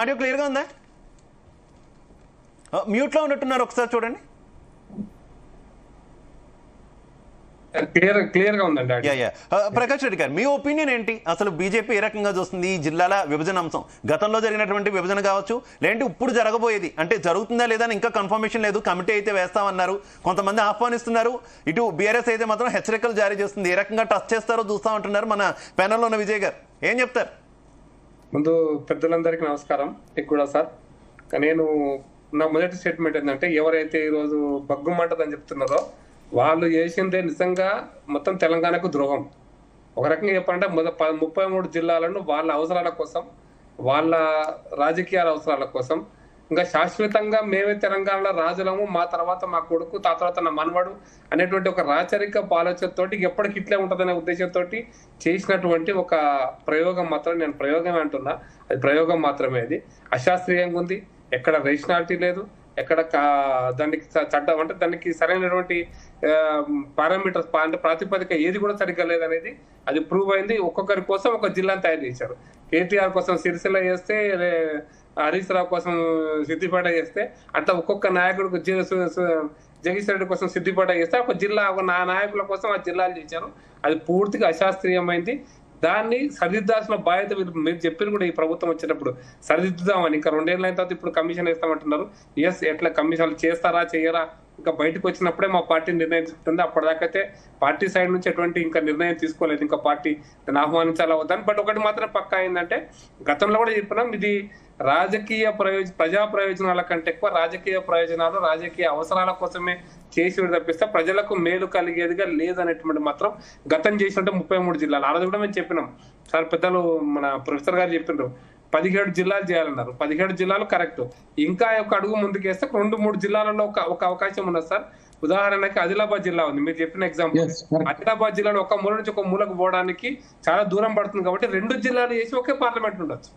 Audio క్లియర్గా ఉందా? మ్యూట్లో ఉన్నట్టున్నారు, ఒకసారి చూడండి. క్లియర్గా ఉందండి. ప్రకాష్ రెడ్డి గారు, మీ ఒపీనియన్ ఏంటి? అసలు బీజేపీ ఏ రకంగా చూస్తుంది ఈ జిల్లాల విభజన అంశం? గతంలో జరిగినటువంటి విభజన కావచ్చు, లేదంటే ఇప్పుడు జరగబోయేది, అంటే జరుగుతుందా లేదా అని ఇంకా కన్ఫర్మేషన్ లేదు. కమిటీ అయితే వేస్తామన్నారు, కొంతమంది ఆహ్వానిస్తున్నారు. ఇటు బీఆర్ఎస్ అయితే మాత్రం హెచ్చరికలు జారీ చేస్తుంది. ఏ రకంగా టచ్ చేస్తారో చూస్తామంటున్నారు. మన ప్యానెల్లో ఉన్న విజయ్ గారు ఏం చెప్తారు? ముందు పెద్దలందరికీ నమస్కారం. మీకు కూడా సార్. నేను నా మొదటి స్టేట్మెంట్ ఏంటంటే, ఎవరైతే ఈరోజు బగ్గుమంటదని చెప్తున్నారో వాళ్ళు చేసిందే నిజంగా మొత్తం తెలంగాణకు ద్రోహం. ఒక రకంగా చెప్పాలంటే 33 జిల్లాలను వాళ్ళ అవసరాల కోసం, వాళ్ళ రాజకీయాల అవసరాల కోసం, ఇంకా శాశ్వతంగా మేమే తెలంగాణలో రాజులము, మా తర్వాత మా కొడుకు, తర్వాత నా మనవడు అనేటువంటి ఒక రాచరిక ఆలోచనతోటి ఎప్పటికి ఇట్లే ఉంటుందనే ఉద్దేశంతో చేసినటువంటి ఒక ప్రయోగం మాత్రం, నేను ప్రయోగమే అంటున్నా, అది ప్రయోగం మాత్రమే. అది అశాస్త్రీయంగా ఉంది, ఎక్కడ రేషనాలిటీ లేదు, ఎక్కడ దానికి చట్టం అంటే దానికి సరైనటువంటి పారామీటర్స్ అంటే ప్రాతిపదిక ఏది కూడా సరిగ్గా లేదనేది అది ప్రూవ్ అయింది. ఒక్కొక్కరి కోసం ఒక జిల్లాను తయారు చేశారు. కేటీఆర్ కోసం సిరిసిల్ల చేస్తే, హరీష్ రావు కోసం సిద్దిపేట చేస్తే, అట్లా ఒక్కొక్క నాయకుడికి జగదీష్ రెడ్డి కోసం సిద్దిపేట చేస్తే ఒక జిల్లా, ఒక నాయకుల కోసం ఆ జిల్లాలు చేశారు. అది పూర్తిగా అశాస్త్రీయమైంది. దాన్ని సరిదిద్దాల్సిన బాధ్యత మీరు చెప్పిన కూడా ఈ ప్రభుత్వం వచ్చేటప్పుడు సరిదిద్దుదామని. ఇంకా 2 ఏళ్ళ తర్వాత ఇప్పుడు కమిషన్ వేస్తామంటున్నారు. ఎస్, ఎట్లా కమిషన్లు చేస్తారా చేయరా ఇంకా బయటకు వచ్చినప్పుడే మా పార్టీ నిర్ణయం తీసుకుంటుంది. అప్పటిదాకైతే పార్టీ సైడ్ నుంచి ఎటువంటి ఇంకా నిర్ణయం తీసుకోలేదు. ఇంకా పార్టీ దాన్ని ఆహ్వానించాలా వద్దని. బట్ ఒకటి మాత్రం పక్కా అయిందంటే, గతంలో కూడా చెప్పినాం, ఇది రాజకీయ ప్రజా ప్రయోజనాల కంటే ఎక్కువ రాజకీయ ప్రయోజనాలు, రాజకీయ అవసరాల కోసమే చేసి తప్పిస్తే ప్రజలకు మేలు కలిగేదిగా లేదనేటువంటి మాత్రం గతం చేసినట్టు 33 జిల్లాలు. ఆ రోజు కూడా మేము చెప్పినాం సార్, పెద్దలు మన ప్రొఫెసర్ గారు చెప్పిండ్రు 17 జిల్లాలు చేయాలన్నారు. 17 జిల్లాలు కరెక్ట్. ఇంకా ఒక అడుగు ముందుకేస్తే 2-3 జిల్లాలలో ఒక అవకాశం ఉన్నది సార్. ఉదాహరణకి ఆదిలాబాద్ జిల్లా ఉంది, మీరు చెప్పిన ఎగ్జాంపుల్. ఆదిలాబాద్ జిల్లాలో ఒక మూల నుంచి ఒక మూలకు పోవడానికి చాలా దూరం పడుతుంది. కాబట్టి 2 జిల్లాలు చేసి ఒకే పార్లమెంట్ ఉండొచ్చు.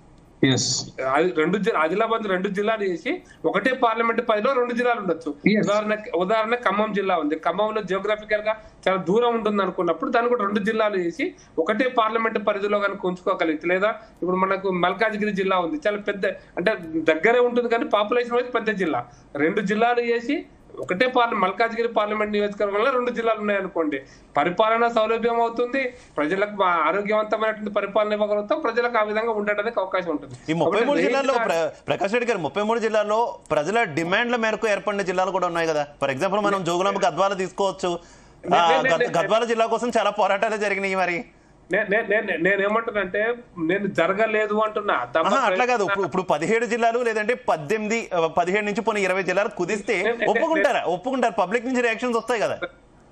ఆదిలాబాద్ 2 జిల్లాలు చేసి ఒకటే పార్లమెంట్ పరిధిలో 2 జిల్లాలు ఉండొచ్చు. ఉదాహరణ ఖమ్మం జిల్లా ఉంది. ఖమ్మంలో జియోగ్రఫికల్ గా చాలా దూరం ఉంటుంది అనుకున్నప్పుడు దాన్ని కూడా 2 జిల్లాలు చేసి ఒకటే పార్లమెంట్ పరిధిలో కనుక ఉంచుకోగలిగితే, లేదా ఇప్పుడు మనకు మల్కాజ్గిరి జిల్లా ఉంది, చాలా పెద్ద, అంటే దగ్గరే ఉంటుంది కానీ పాపులేషన్ వైజ్ పెద్ద జిల్లా. 2 జిల్లాలు చేసి ఒకటే మల్కాజ్గిరి పార్లమెంట్ నియోజకవర్గంలో 2 జిల్లాలు ఉన్నాయనుకోండి, పరిపాలన సౌలభ్యం అవుతుంది, ప్రజలకు ఆరోగ్యవంతమైనటువంటి పరిపాలన ఇవ్వగలుగుతాం, ప్రజలకు ఆ విధంగా ఉండడానికి అవకాశం ఉంటుంది. ఈ 33 జిల్లాల్లో ప్రకాష్ రెడ్డి గారు, 33 జిల్లాల్లో ప్రజల డిమాండ్ల మేరకు ఏర్పడిన జిల్లాలు కూడా ఉన్నాయి కదా. ఫర్ ఎగ్జాంపుల్ మనం జోగులాంబ గద్వాల తీసుకోవచ్చు. గద్వాల జిల్లా కోసం చాలా పోరాటాలు జరిగినాయి. మరి నేనేమంటున్నానంటే, నేను జరగలేదు అంటున్నా. అట్లా కాదు, ఇప్పుడు 17 జిల్లాలు లేదంటే 18, 17 నుంచి 20 జిల్లాలు కుదిస్తే ఒప్పుకుంటారు. పబ్లిక్ నుంచి రియాక్షన్స్ వస్తాయి కదా.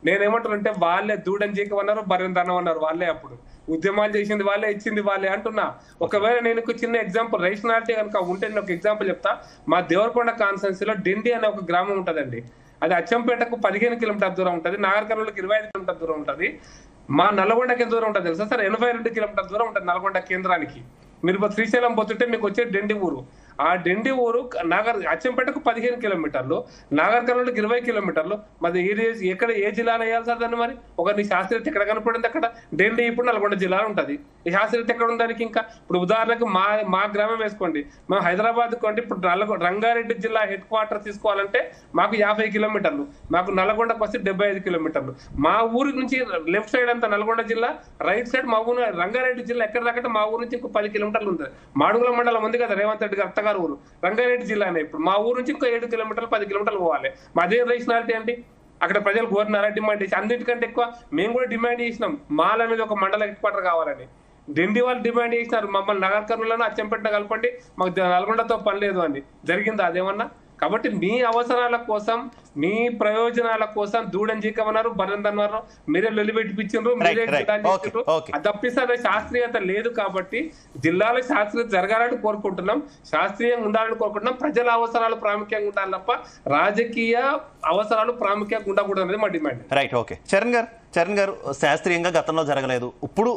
నేనేమంటున్నానంటే, వాళ్ళే దూడని జీకమన్నారు, బర్రెందనం అన్నారు. వాళ్ళే అప్పుడు ఉద్యమాలు చేసింది వాళ్ళే, ఇచ్చింది వాళ్ళే అంటున్నా. ఒకవేళ నేను చిన్న ఎగ్జాంపుల్, రేషనాలిటీ కనుక ఉంటే నేను ఒక ఎగ్జాంపుల్ చెప్తా. మా దేవరకొండ కాన్స్టిట్యున్సీలో డిండి అనే ఒక గ్రామం ఉంటదండి. అది అచ్చంపేటకు 15 కిలోమీటర్ దూరం ఉంటుంది, నాగర్కర్నూలుకి 25 కిలోమీటర్ దూరం ఉంటుంది. మా నల్గొండకి ఎంత దూరం ఉంటుంది తెలుసా సార్? 82 కిలోమీటర్ దూరం ఉంటుంది నల్గొండ కేంద్రానికి. మీరు శ్రీశైలం పోతుంటే మీకు వచ్చే డెండి ఊరు. ఆ డెండి ఊరు అచ్చంపేటకు 15 కిలోమీటర్లు, నాగర్ కర్నూలుకి 20 కిలోమీటర్లు. మరి ఎక్కడ ఏ జిల్లాలో వేయాలి సార్ దాన్ని? మరి నీ శాస్త్రీయత ఎక్కడ కనపడింది? అక్కడ డెండి ఇప్పుడు నల్గొండ జిల్లాలో ఉంటుంది. ఈ శాస్త్రీయత ఎక్కడ ఉంది దానికి? ఇంకా ఇప్పుడు ఉదాహరణకు మా గ్రామం వేసుకోండి, మేము హైదరాబాద్ కొంటే ఇప్పుడు రంగారెడ్డి జిల్లా హెడ్ క్వార్టర్ తీసుకోవాలంటే మాకు 50 కిలోమీటర్లు, మాకు నల్గొండకు వస్తే 75 కిలోమీటర్లు. మా ఊరి నుంచి లెఫ్ట్ సైడ్ అంతా నల్గొండ జిల్లా, రైట్ సైడ్ మా ఊరు రంగారెడ్డి జిల్లా. ఎక్కడ దాకంటే మా ఊరు నుంచి ఇంకో 10 కిలోమీటర్లు ఉంటుంది. మాడుగుల మండలం ఉంది కదా, రేవంత్ రెడ్డి గారు అత్తగారు ఊరు రంగారెడ్డి జిల్లానే. ఇప్పుడు మా ఊరు నుంచి ఇంకో 7 కిలోమీటర్లు 10 కిలోమీటర్లు పోవాలి. అదే రేషనాలిటీ అంటే అక్కడ ప్రజలు కోరినారా? డిమాండ్ చేసి, అన్నిటికంటే ఎక్కువ మేము కూడా డిమాండ్ చేసినాం, మాల్ అనేది ఒక మండల హెడ్ క్వార్టర్ కావాలని. డిండి వాళ్ళు డిమాండ్ చేసినారు, మమ్మల్ని నగర్ కర్నూలులో అచ్చంపేట కలపండి, మాకు నల్గొండతో పని లేదు అని. జరిగిందా అదేమన్నా? కాబట్టి మీ అవసరాల కోసం, మీ ప్రయోజనాల కోసం దూడని జీకమన్నారు, బర్రెందన్నారు, మీరే లొలిపెట్టిపించారు, మీరే అది తప్పిస్తే శాస్త్రీయత లేదు. కాబట్టి జిల్లాలో శాస్త్రీయత జరగాలని కోరుకుంటున్నాం, శాస్త్రీయంగా ఉండాలని కోరుకుంటున్నాం. ప్రజల అవసరాలు ప్రాముఖ్యంగా ఉండాలి తప్ప రాజకీయ అవసరాలు ప్రాముఖ్యంగా ఉండకూడదు అనేది మా డిమాండ్. Right, okay. చరణ్ గారు, శాస్త్రీయంగా గతంలో జరగలేదు, ఇప్పుడు